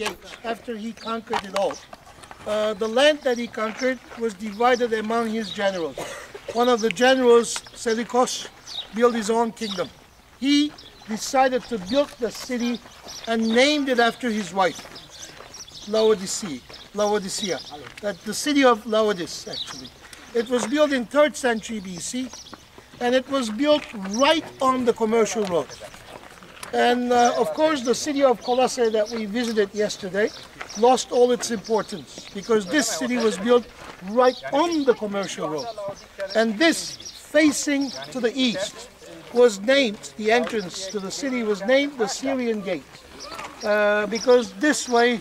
gates after he conquered it all. The land that he conquered was divided among his generals. One of the generals, Seleucus, built his own kingdom. He decided to build the city and named it after his wife, Laodicea. That's the city of Laodice, actually. It was built in 3rd century BC, and it was built right on the commercial road. And of course, the city of Colossae that we visited yesterday lost all its importance because this city was built right on the commercial road. And this, facing to the east, was named, the entrance to the city was named the Syrian Gate because this way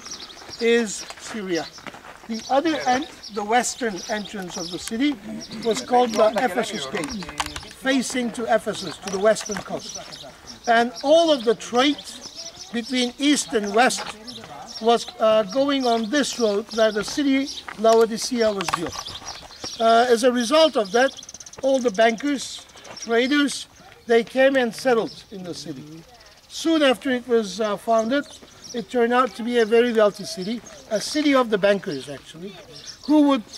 is Syria. The other end, the western entrance of the city, was called the Ephesus Gate, facing to Ephesus, to the western coast. And all of the trade between east and west was going on this road that the city Laodicea was built. As a result of that, all the bankers, traders, they came and settled in the city. Soon after it was founded, it turned out to be a very wealthy city, a city of the bankers actually, who would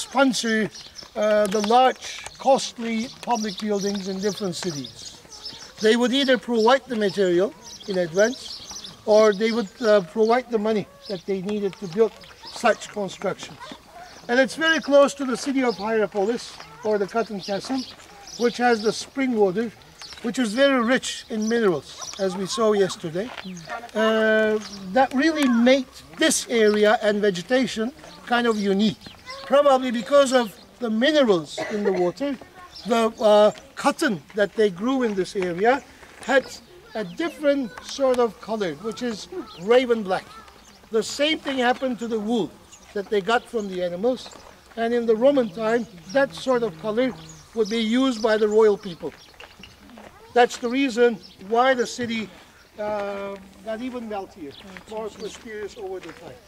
sponsor the large, costly public buildings in different cities. They would either provide the material in advance, or they would provide the money that they needed to build such constructions. And it's very close to the city of Hierapolis, or the Cotton Castle, which has the spring water, which is very rich in minerals, as we saw yesterday. That really made this area and vegetation kind of unique. Probably because of the minerals in the water, the cotton that they grew in this area had a different sort of color, which is raven black. The same thing happened to the wool that they got from the animals. And in the Roman time, that sort of color would be used by the royal people. That's the reason why the city got even wealthier, more prosperous over the time.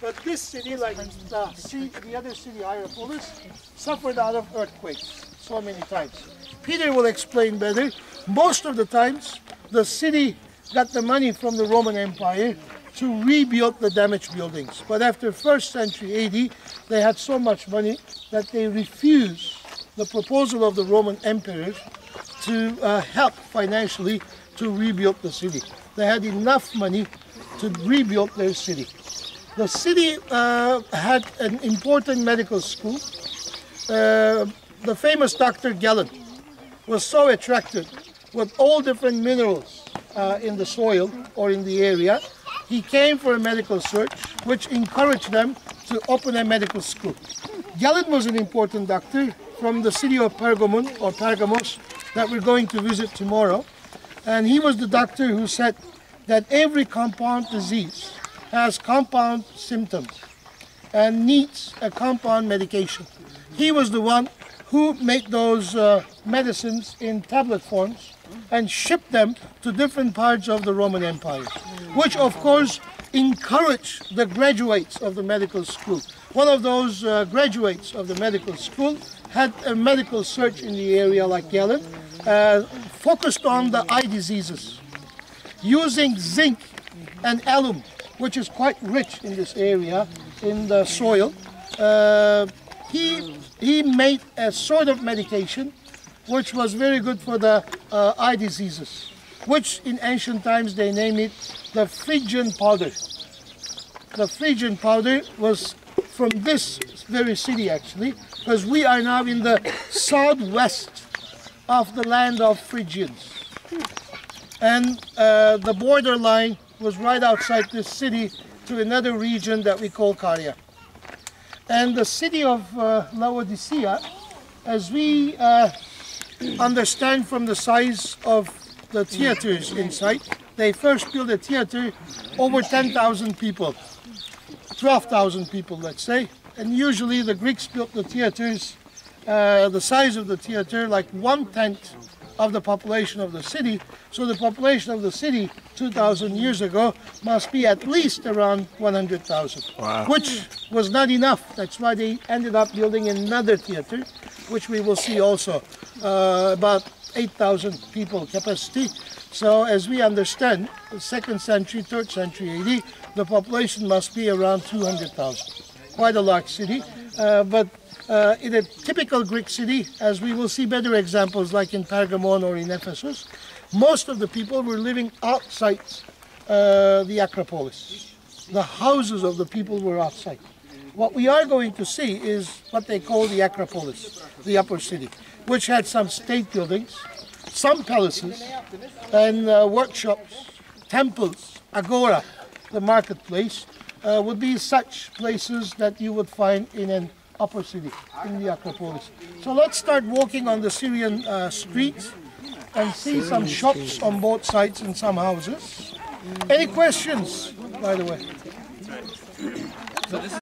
But this city, like the other city, Hierapolis, suffered out of earthquakes so many times. Peter will explain better. Most of the times, the city got the money from the Roman Empire to rebuild the damaged buildings. But after 1st century AD, they had so much money that they refused the proposal of the Roman emperor to help financially to rebuild the city. They had enough money to rebuild their city. The city had an important medical school. The famous Dr. Galen was so attracted with all different minerals in the soil or in the area. He came for a medical search, which encouraged them to open a medical school. Galen was an important doctor from the city of Pergamon or Pergamos that we're going to visit tomorrow. And he was the doctor who said that every compound disease has compound symptoms and needs a compound medication. He was the one who made those medicines in tablet forms and shipped them to different parts of the Roman Empire, which of course encouraged the graduates of the medical school. One of those graduates of the medical school had a medical search in the area like Galen, focused on the eye diseases. Using zinc and alum, which is quite rich in this area, in the soil, he made a sort of medication which was very good for the eye diseases, which in ancient times they named it the Phrygian powder. The Phrygian powder was from this very city actually, because we are now in the southwest of the land of Phrygians. And the borderline was right outside this city to another region that we call Caria. And the city of Laodicea, as we understand from the size of the theaters inside, they first built a theater over 10,000 people, 12,000 people let's say, and usually the Greeks built the theaters, the size of the theater like 1/10 of the population of the city. So the population of the city 2,000 years ago must be at least around 100,000, wow, which was not enough. That's why they ended up building another theater, which we will see also, about 8,000 people capacity. So as we understand, the 2nd century, 3rd century AD, the population must be around 200,000. Quite a large city, but in a typical Greek city, as we will see better examples like in Pergamon or in Ephesus, most of the people were living outside the Acropolis. The houses of the people were outside. What we are going to see is what they call the Acropolis, the upper city, which had some state buildings, some palaces, and workshops, temples, agora, the marketplace, would be such places that you would find in an upper city, in the Acropolis. So let's start walking on the Syrian streets and see some shops on both sides and some houses. Any questions, by the way?